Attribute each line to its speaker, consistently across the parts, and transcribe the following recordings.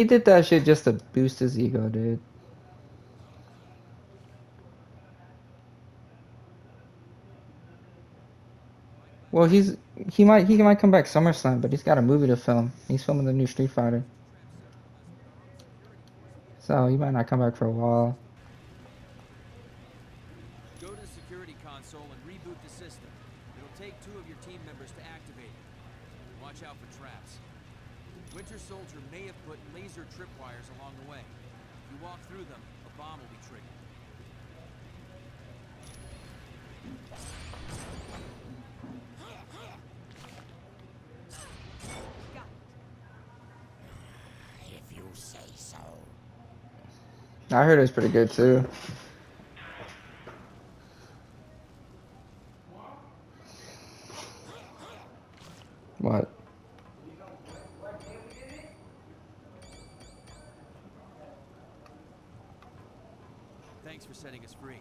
Speaker 1: He did that shit just to boost his ego, dude. Well, he might come back SummerSlam, but he's got a movie to film. He's filming the new Street Fighter, so he might not come back for a while.
Speaker 2: Go to the security console and reboot the system. It'll take 2 of your team members to activate it. Watch out for traps. Winter Soldier may have put laser tripwires along the way. If you walk through them, a bomb will be triggered.
Speaker 3: If you say so.
Speaker 1: I heard it was pretty good too. What?
Speaker 2: Thanks for setting us free.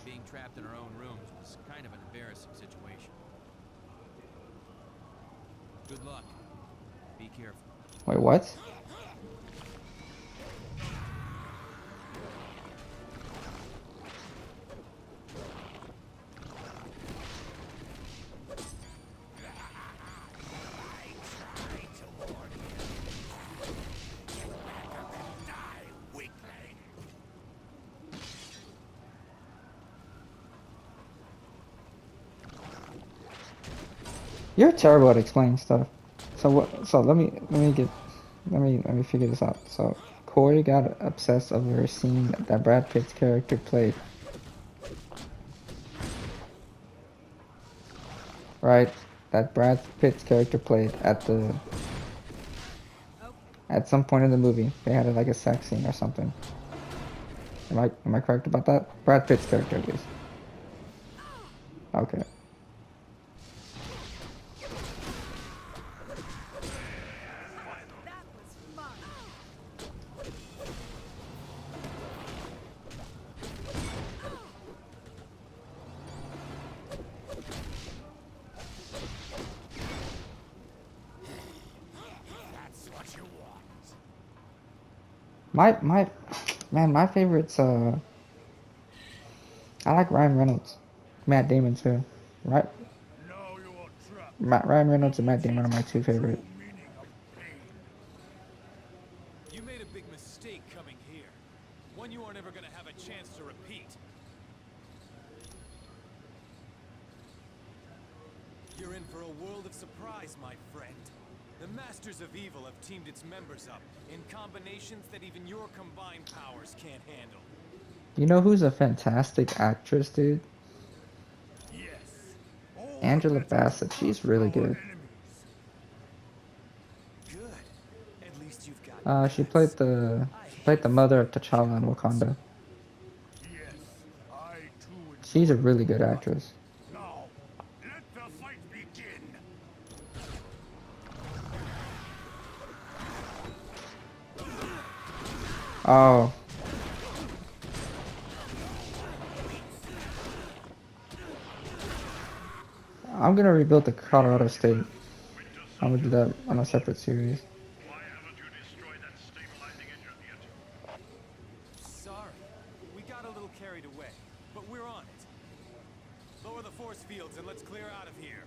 Speaker 2: Being trapped in our own rooms was kind of an embarrassing situation. Good luck. Be careful.
Speaker 1: Wait, what? You're terrible at explaining stuff. So what? So let me figure this out. So Corey got obsessed over a scene that Brad Pitt's character played. Right? That Brad Pitt's character played at some point in the movie. They had like a sex scene or something. Am I correct about that? Brad Pitt's character at least. Okay. My favorite's I like Ryan Reynolds, Matt Damon too, right? Ryan Reynolds and Matt Damon are my two favorite.
Speaker 4: You made a big mistake coming here. One you are never gonna have a chance to repeat. You're in for a world of surprise, my friend. The Masters of Evil have teamed its members up in combinations that even your combined powers can't handle.
Speaker 1: You know who's a fantastic actress, dude?
Speaker 4: Yes.
Speaker 1: Angela Bassett. She's really good.
Speaker 4: Good. At least you've got
Speaker 1: She played
Speaker 4: guts.
Speaker 1: the mother of T'Challa in Wakanda.
Speaker 3: Yes, I too.
Speaker 1: She's a really good actress.
Speaker 3: Now, let the fight begin.
Speaker 1: Oh. I'm gonna rebuild the Colorado State. I'm gonna do that on a separate series.
Speaker 5: Why haven't you destroyed that stabilizing engine yet?
Speaker 4: Sorry. We got a little carried away, but we're on it. Lower the force fields and let's clear out of here.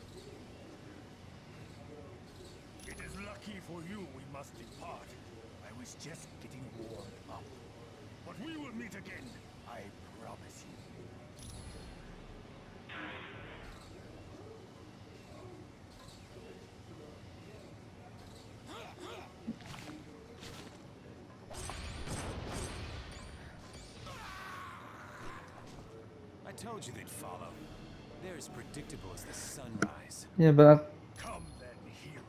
Speaker 3: It is lucky for you we must depart. I was just getting warmed up. But we will meet again, I promise you.
Speaker 4: I told you they'd follow. They're as predictable as the sunrise.
Speaker 1: Yeah, but
Speaker 3: Come then, heroes.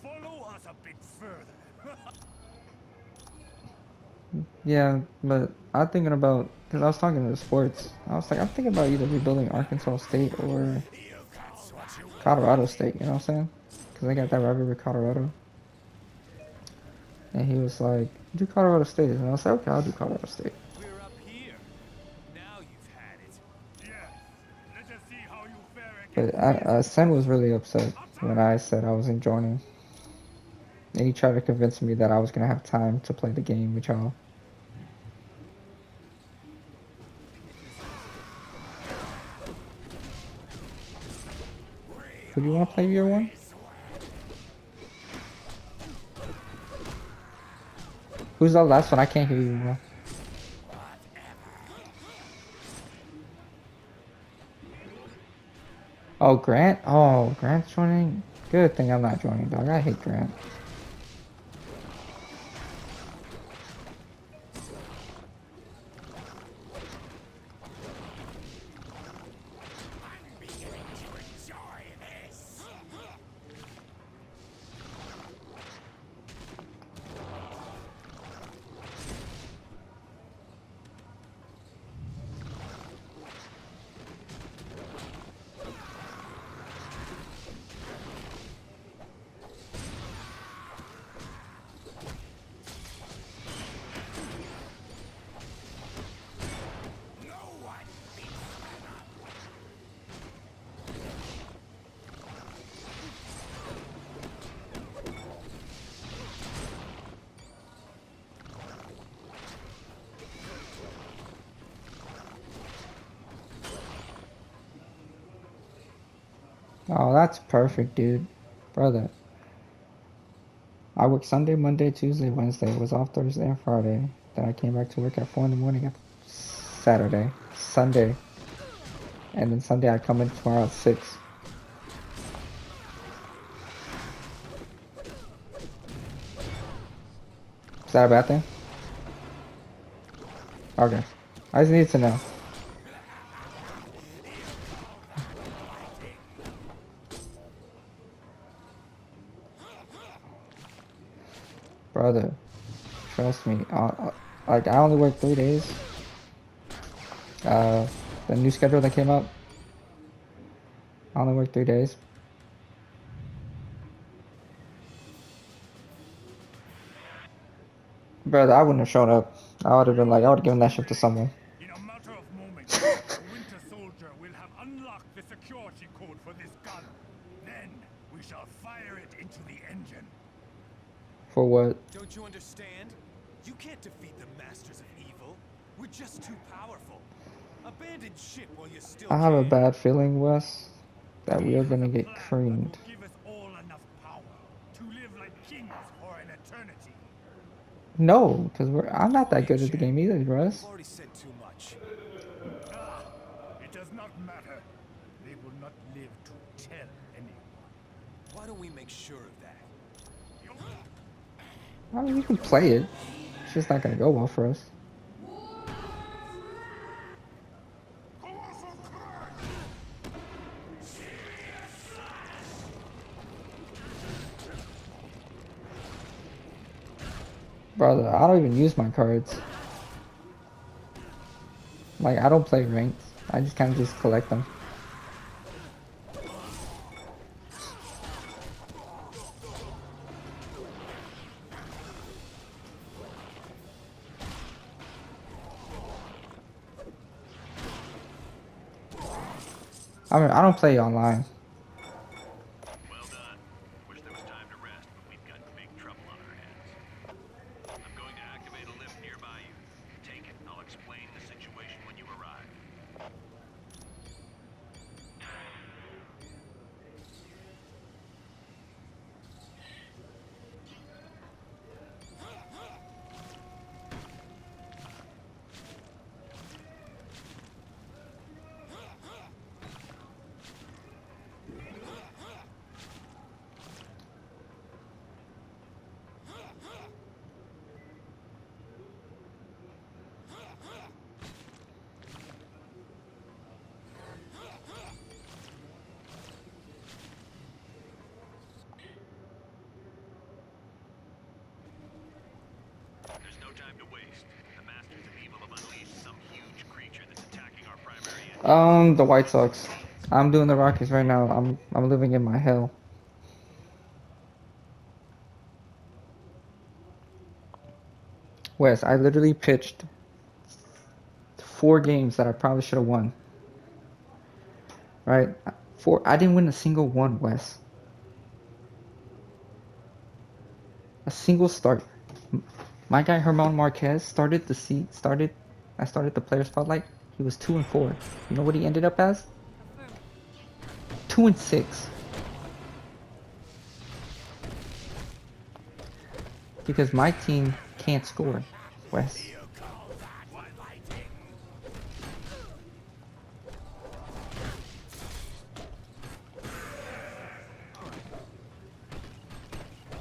Speaker 3: Follow us a bit further.
Speaker 1: yeah, but I'm thinking about because I was talking to the sports. I was like, I'm thinking about either rebuilding Arkansas State or Colorado State. You know what I'm saying? Because they got that rivalry with Colorado. And he was like, do Colorado State. And I was like, okay, I'll do Colorado State.
Speaker 4: We're up here. Now you've had it.
Speaker 3: Yes, let us see how you fare
Speaker 1: But
Speaker 3: against
Speaker 1: Sen was really upset when I said I wasn't joining. And he tried to convince me that I was gonna have time to play the game with y'all. Who do you want to play year one? Who's the last one? I can't hear you, bro. Oh, Grant? Oh, Grant's joining? Good thing I'm not joining, dog. I hate Grant. Oh, that's perfect, dude. Brother. I worked Sunday, Monday, Tuesday, Wednesday. Was off Thursday and Friday. Then I came back to work at 4 in the morning at Saturday, Sunday. And then Sunday I come in tomorrow at 6. Is that a bad thing? Okay. I just need to know. Brother, trust me. Like, I only work 3 days. The new schedule that came up, I only work 3 days. Brother, I wouldn't have shown up. I would have been like, I would have given that shit to someone.
Speaker 3: In a matter of moments, the Winter Soldier will have unlocked the security code for this gun. Then we shall fire it into the engine.
Speaker 1: For what?
Speaker 4: Don't you understand? You can't defeat the Masters of Evil. We're just too powerful. Abandon ship while you still
Speaker 1: I have a
Speaker 4: can.
Speaker 1: bad feeling, Wes, that we are
Speaker 3: have
Speaker 1: gonna
Speaker 3: a
Speaker 1: get
Speaker 3: plan that
Speaker 1: creamed.
Speaker 3: will give us all enough power to live like kings for an eternity.
Speaker 1: No, because I'm not that good at the game either, Russ.
Speaker 4: You've already said too much.
Speaker 3: Ah, it does not matter. They will not live to tell anyone.
Speaker 4: Why don't we make sure of that?
Speaker 1: I mean, we can play it. It's just not gonna go well for us. Brother, I don't even use my cards. Like, I don't play ranked. I just kind of just collect them. I mean, I don't play online.
Speaker 5: Well done. Wish there was time to rest, but we've got big trouble on our hands. I'm going to activate a lift nearby you. Take it. I'll explain the situation when you arrive. There's no time to waste. The Masters of Evil have unleashed some huge creature that's attacking our primary engine.
Speaker 1: The White Sox. I'm doing the Rockies right now. I'm living in my hell. Wes, I literally pitched 4 games that I probably should have won. Right? 4. I didn't win a single one, Wes. A single start. My guy Herman Marquez started the seat. I started the player spotlight. He was 2-4. You know what he ended up as? 2-6. Because my team can't score. Wes.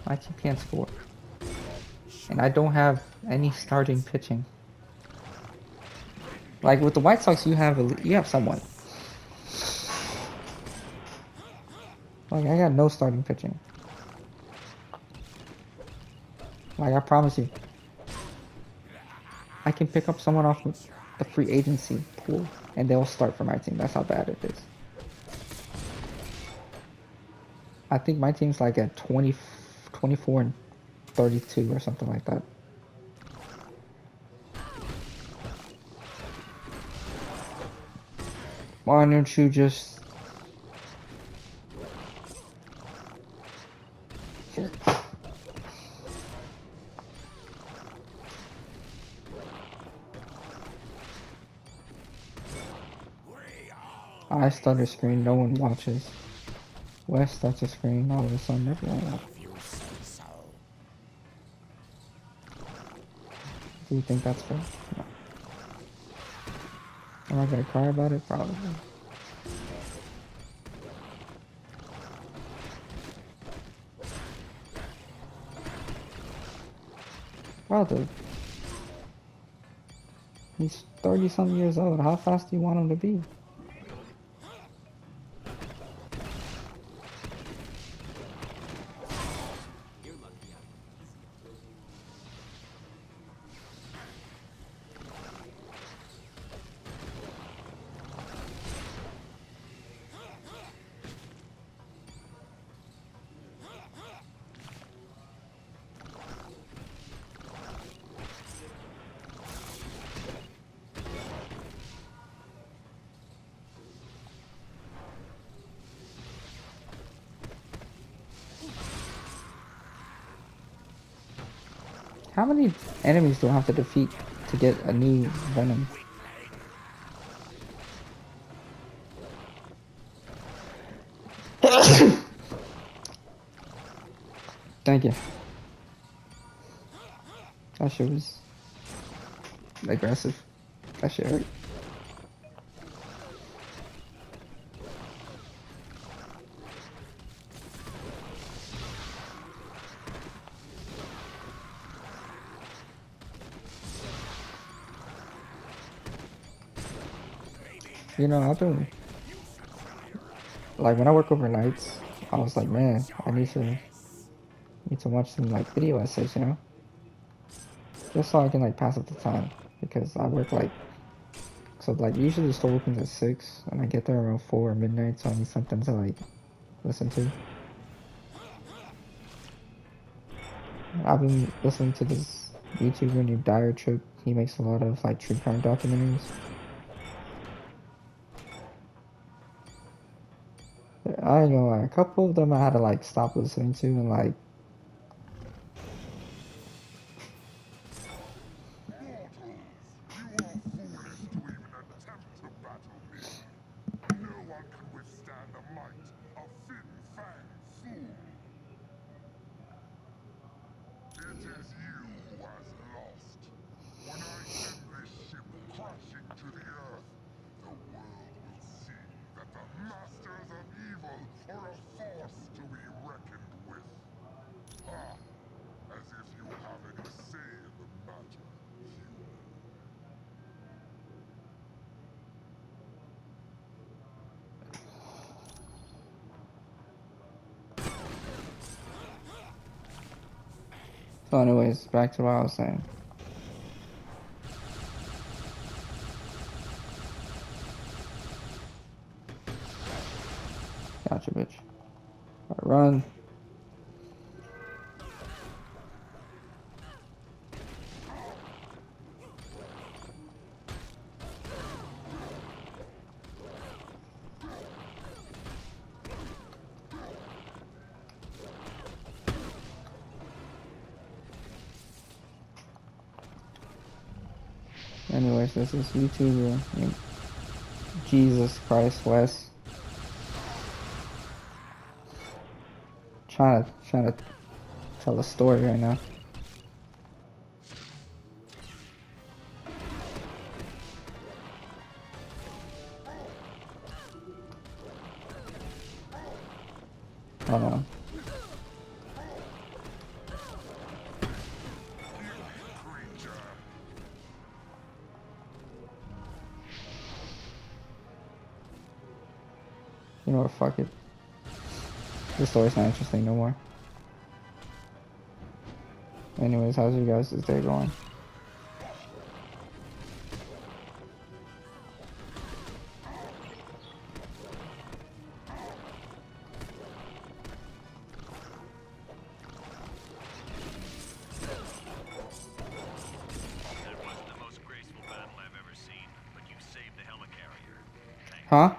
Speaker 1: My team can't score. And I don't have any starting pitching. Like with the White Sox, you have someone. Like I got no starting pitching. Like I promise you, I can pick up someone off the free agency pool, and they'll start for my team. That's how bad it is. I think my team's like at 24-32 or something like that. Why don't you just... I start a screen, no one watches. Wes starts a screen, all of a sudden everyone watches. Do you think that's fair? No. Am I gonna cry about it? Probably. Brother. He's 30-something years old. How fast do you want him to be? How many enemies do I have to defeat to get a new Venom? Thank you. That shit was aggressive. That shit hurt. You know, I've been, like, when I work overnights, I was like, man, I need to watch some, like, video essays, you know? Just so I can, like, pass up the time. Because I work, like, so, like, usually the store opens at 6, and I get there around 4 or midnight, so I need something to, like, listen to. I've been listening to this YouTuber named Dire Trip. He makes a lot of, like, true crime documentaries. I ain't gonna lie, a couple of them I had to like stop listening to and like so anyways, back to what I was saying. Gotcha, bitch. Alright, run. Anyways, this is YouTuber. Jesus Christ, Wes. Trying to tell a story right now. Hold on. You know what? Fuck it. This story's not interesting no more. Anyways, how's you guys' day going?
Speaker 5: That wasn't the most graceful battle I've ever seen, but you saved the Helicarrier. Thanks.
Speaker 1: Huh?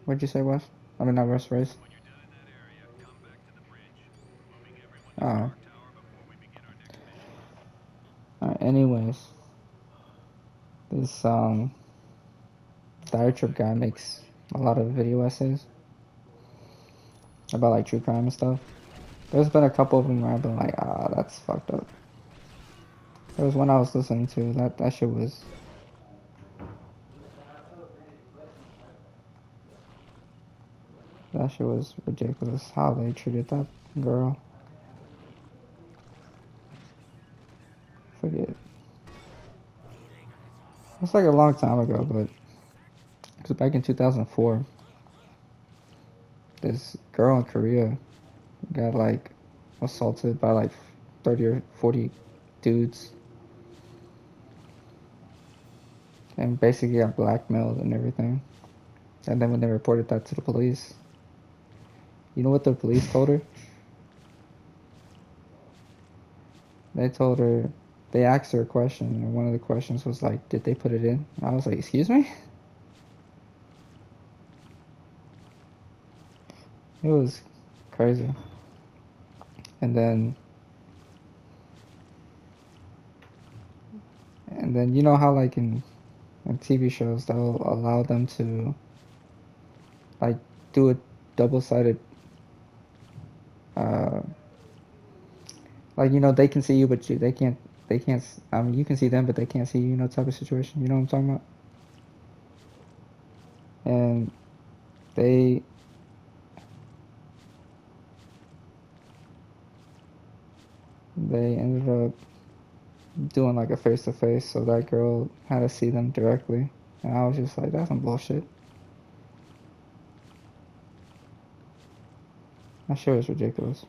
Speaker 1: What'd you say, Wes? I mean, not Wes, Race.
Speaker 5: When you're done in that area, come back to the bridge. We're moving everyone to the
Speaker 1: Oh.
Speaker 5: guard tower before we begin our next mission.
Speaker 1: Alright, anyways. This, Dire Trip guy makes a lot of video essays about, like, true crime and stuff. There's been a couple of them where I've been like, ah, that's fucked up. There was one I was listening to, that shit was... That shit was ridiculous, how they treated that girl. Forget. It's like a long time ago, but... Because back in 2004, this girl in Korea got, like, assaulted by, like, 30 or 40 dudes. And basically got blackmailed and everything. And then when they reported that to the police, you know what the police told her? They told her, they asked her a question, and one of the questions was like, did they put it in? And I was like, excuse me? It was crazy. And then you know how like in TV shows they'll allow them to like do a double-sided like, you know, they can see you but they can't I mean, you can see them but they can't see you, type of situation. You know what I'm talking about? And they ended up doing like a face-to-face, so that girl had to see them directly. And I was just like, that's some bullshit. That shit was ridiculous.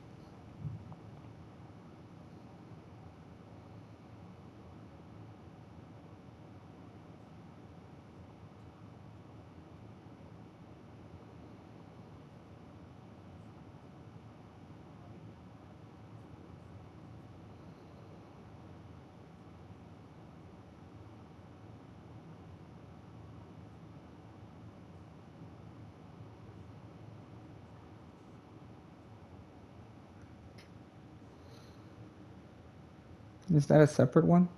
Speaker 1: Is that a separate one?